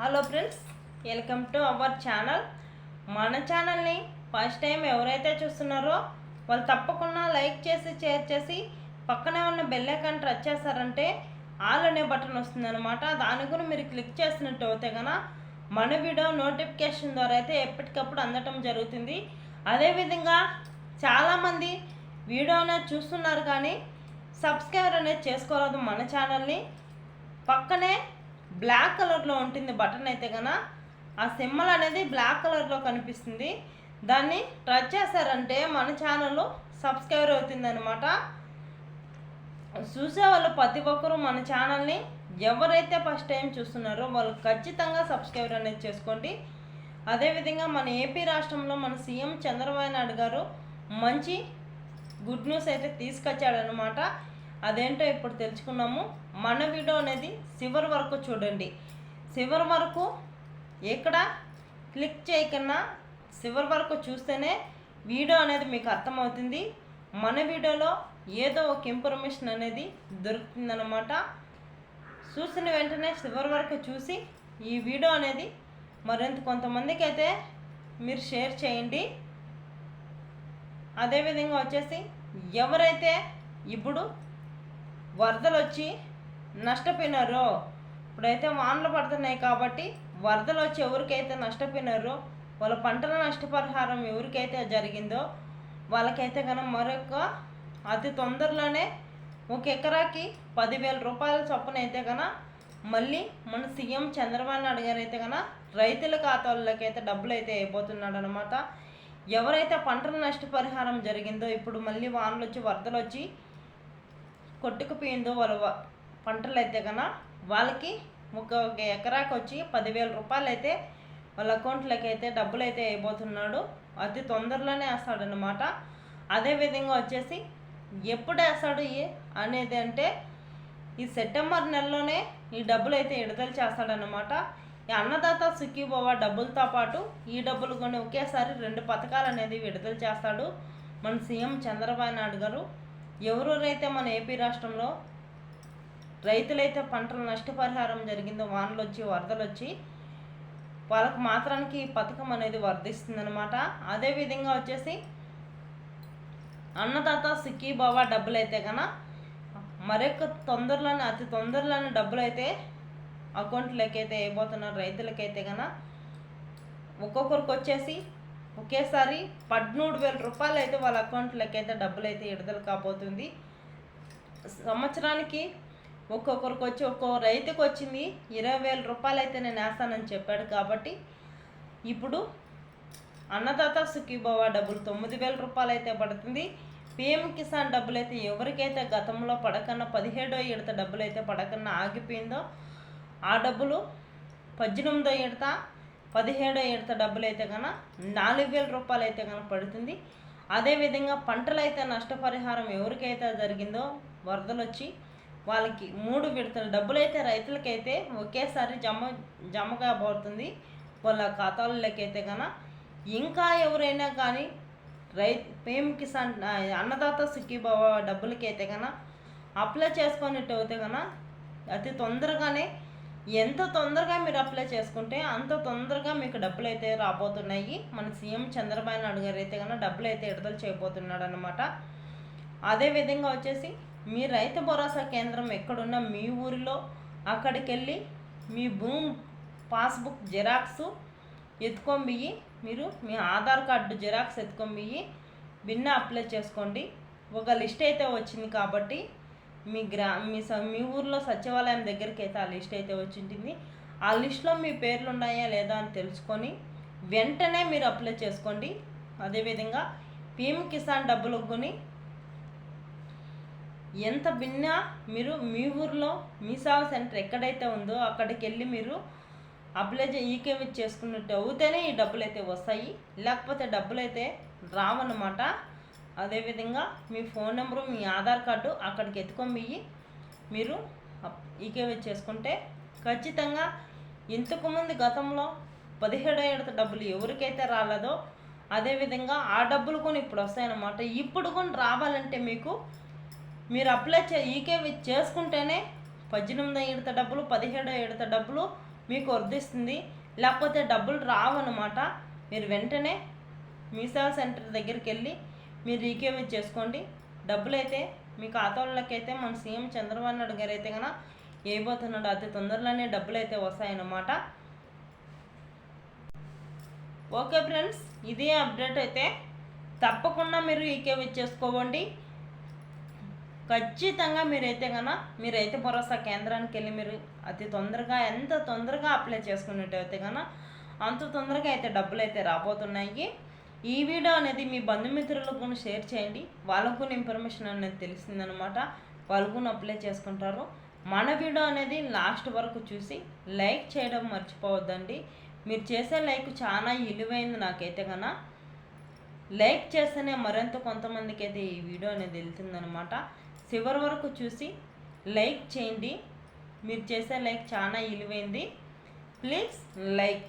Hello friends, welcome to our channel. మన ఛానల్ని first time ఎవరైతే చూస్తున్నారో వాళ్ళు తప్పకుండా లైక్ చేసి షేర్ చేసి పక్కనే ఉన్న బెల్ ఐకాన్ టచ్ చేస్తారంటే ఆల్ అనే బటన్ వస్తుందన్నమాట. దాని గురించి మీరు క్లిక్ చేసినట్టు అయితే కనుక మన వీడియో నోటిఫికేషన్ ద్వారా అయితే ఎప్పటికప్పుడు అందటం జరుగుతుంది. అదేవిధంగా చాలామంది వీడియో అనేది చూస్తున్నారు కానీ సబ్స్క్రైబర్ అనేది చేసుకోలేదు మన ఛానల్ని. పక్కనే బ్లాక్ కలర్లో ఉంటుంది బటన్ అయితే కనుక ఆ సింబల్ అనేది బ్లాక్ కలర్లో కనిపిస్తుంది. దాన్ని టచ్ చేశారంటే మన ఛానల్ సబ్స్క్రైబర్ అవుతుంది అనమాట. చూసేవాళ్ళు ప్రతి ఒక్కరూ మన ఛానల్ని ఎవరైతే ఫస్ట్ టైం చూస్తున్నారో వాళ్ళు ఖచ్చితంగా సబ్స్క్రైబర్ అనేది చేసుకోండి. అదేవిధంగా మన ఏపీ రాష్ట్రంలో మన సీఎం చంద్రబాబు నాయుడు గారు మంచి గుడ్ న్యూస్ అయితే తీసుకొచ్చాడనమాట. అదేంటో ఇప్పుడు తెలుసుకున్నాము. మన వీడియో అనేది చివరి వరకు చూడండి. చివరి వరకు ఎక్కడ క్లిక్ చేయకన్నా చివరి వరకు చూస్తేనే వీడియో అనేది మీకు అర్థమవుతుంది. మన వీడియోలో ఏదో ఒక ఇన్ఫర్మేషన్ అనేది దొరుకుతుందన్నమాట. చూసిన వెంటనే చివరి వరకు చూసి ఈ వీడియో అనేది మరింత కొంతమందికి అయితే మీరు షేర్ చేయండి. అదేవిధంగా వచ్చేసి ఎవరైతే ఇప్పుడు వరదలు వచ్చి నష్టపోయినారో, ఇప్పుడైతే వానలు పడుతున్నాయి కాబట్టి వరదలు వచ్చి ఎవరికైతే నష్టపోయినారో వాళ్ళ పంటల నష్టపరిహారం ఎవరికైతే జరిగిందో వాళ్ళకైతే కనుక మరొక అతి తొందరలోనే ఒక ఎకరాకి 10,000 రూపాయల చొప్పున అయితే కనుక మళ్ళీ మన సీఎం చంద్రబాబు నాయుడు గారు అయితే కనుక రైతుల ఖాతాలకైతే డబ్బులు అయితే అయిపోతున్నాడు అనమాట. ఎవరైతే పంటల నష్టపరిహారం జరిగిందో ఇప్పుడు మళ్ళీ వానలు వచ్చి వరదలు వచ్చి కొట్టుకుపోయిందో వాళ్ళ పంటలు అయితే కనుక వాళ్ళకి ఒక ఎకరాకి వచ్చి 10,000 రూపాయలు అయితే వాళ్ళ అకౌంట్లోకి అయితే డబ్బులు అయితే అయిపోతున్నాడు. అతి తొందరలోనే వేస్తాడనమాట. అదేవిధంగా వచ్చేసి ఎప్పుడు వేస్తాడు అనేది అంటే ఈ సెప్టెంబర్ నెలలోనే ఈ డబ్బులు అయితే విడుదల చేస్తాడనమాట. ఈ అన్నదాత సుఖీభవ డబ్బులతో పాటు ఈ డబ్బులు కొని ఒకేసారి 2 పథకాలు అనేది విడుదల చేస్తాడు మన సీఎం చంద్రబాబు నాయుడు గారు. ఎవరెవరైతే మన ఏపీ రాష్ట్రంలో రైతులైతే పంటల నష్టపరిహారం జరిగిందో, వానలు వచ్చి వరదలు వచ్చి వాళ్ళకు మాత్రానికి ఈ పథకం అనేది వర్ధిస్తుందనమాట. అదేవిధంగా వచ్చేసి అన్నదాత సుఖీభవ డబ్బులు అయితే కనుక మరొక తొందరలోనే అతి తొందరలోనే డబ్బులు అయితే అకౌంట్లోకి అయితే అయిపోతున్నారు రైతులకైతే కనుక. ఒక్కొక్కరికి వచ్చేసి ఒకేసారి 13,000 రూపాయలు అయితే వాళ్ళ అకౌంట్లోకి అయితే డబ్బులు అయితే విడుదల కాబోతుంది. సంవత్సరానికి ఒక్కొక్కరికి వచ్చి ఒక్కో రైతుకు వచ్చింది 20,000 రూపాయలు అయితే నేను వేస్తానని చెప్పాడు. కాబట్టి ఇప్పుడు అన్నదాత సుఖీభవ డబ్బులు 9,000 రూపాయలు అయితే పడుతుంది. పిఎం కిసాన్ డబ్బులు అయితే ఎవరికైతే గతంలో పడకన్నా 17వ విడత డబ్బులు అయితే పడకన్నా ఆగిపోయిందో ఆ డబ్బులు 18వ విడత 17వ విడత డబ్బులు అయితే కన్నా 4,000 రూపాయలు అయితే కన్నా పడుతుంది. అదేవిధంగా పంటలు అయితే నష్టపరిహారం ఎవరికైతే జరిగిందో వరదలు వచ్చి వాళ్ళకి 3 విడతల డబ్బులు అయితే రైతులకైతే ఒకేసారి జమ కాబోతుంది వాళ్ళ ఖాతాలలోకి అయితే కన్నా. ఇంకా ఎవరైనా కానీ పిఎం కిసాన్ అన్నదాత సుఖీభవ డబ్బులకి అయితే కన్నా అప్లై చేసుకున్నట్టు అయితే కన్నా అతి తొందరగానే, ఎంత తొందరగా మీరు అప్లై చేసుకుంటే అంత తొందరగా మీకు డబ్బులు అయితే రాబోతున్నాయి. మన సీఎం చంద్రబాబు నాయుడు గారు అయితే కన్నా డబ్బులు అయితే విడుదల చేయబోతున్నాడు అనమాట. అదేవిధంగా వచ్చేసి మీ రైతు భరోసా కేంద్రం ఎక్కడున్నా మీ ఊరిలో అక్కడికి వెళ్ళి మీ భూమి పాస్బుక్ జిరాక్స్ ఎత్తుకొని మీరు మీ ఆధార్ కార్డు జిరాక్స్ ఎత్తుకొని బిన్న అప్లై చేసుకోండి. ఒక లిస్ట్ అయితే వచ్చింది కాబట్టి మీ ఊర్లో సచివాలయం దగ్గరికి అయితే ఆ లిస్ట్ అయితే వచ్చింటుంది. ఆ లిస్ట్లో మీ పేర్లు ఉన్నాయా లేదా అని తెలుసుకొని వెంటనే మీరు అప్లై చేసుకోండి. అదేవిధంగా పిఎం కిసాన్ డబ్బులు కొని ఎంత భిన్న మీరు మీ ఊర్లో మీ సేవా సెంటర్ ఎక్కడైతే ఉందో అక్కడికి వెళ్ళి మీరు అప్లై ఈకేవి చేసుకున్నట్టు అవుతేనే ఈ డబ్బులు అయితే వస్తాయి, లేకపోతే డబ్బులు అయితే రావన్నమాట. అదేవిధంగా మీ ఫోన్ నెంబరు మీ ఆధార్ కార్డు అక్కడికి ఎత్తుకొని మీరు ఈకేవి చేసుకుంటే ఖచ్చితంగా ఇంతకుముందు గతంలో 17వ విడత డబ్బులు ఎవరికైతే రాలేదో అదేవిధంగా ఆ డబ్బులు కొని ఇప్పుడు వస్తాయన్నమాట. ఇప్పుడు కొని రావాలంటే మీరు అప్లై ఈకేవి చేసుకుంటేనే 18వ విడత డబ్బులు 17వ విడత డబ్బులు మీకు వర్ధిస్తుంది, లేకపోతే డబ్బులు రావన్నమాట. మీరు వెంటనే మీ సేవా సెంటర్ దగ్గరికి వెళ్ళి మీరు రీకేవై చేసుకోండి. డబ్బులు అయితే మీ ఖాతాలకైతే మన సీఎం చంద్రబాబు నాయుడు గారు అయితే కనుక వేయబోతున్నాడు. అతి తొందరలోనే డబ్బులు అయితే వస్తాయన్నమాట. ఓకే ఫ్రెండ్స్, ఇదే అప్డేట్ అయితే తప్పకుండా మీరు ఈకేవై చేసుకోండి. ఖచ్చితంగా మీరైతే మీరు రైతు భరోసా కేంద్రానికి వెళ్ళి మీరు అతి తొందరగా ఎంత తొందరగా అప్లై చేసుకున్నట్టయితే అంత తొందరగా అయితే డబ్బులు అయితే రాబోతున్నాయి. ఈ వీడియో అనేది మీ బంధుమిత్రులకు కూడా షేర్ చేయండి. వాళ్ళకు కూడా ఇన్ఫర్మేషన్ అనేది తెలిసిందనమాట. వాళ్ళు కూడా అప్లై చేసుకుంటారు. మన వీడియో అనేది లాస్ట్ వరకు చూసి లైక్ చేయడం మర్చిపోవద్దండి. మీరు చేసే లైక్ చాలా విలువైంది నాకైతే లైక్ చేస్తేనే మరింత కొంతమందికి అయితే ఈ వీడియో అనేది వెళ్తుందనమాట. చివరి వరకు చూసి లైక్ చేయండి. మీరు చేసే లైక్ చాలా విలువైంది. Please like.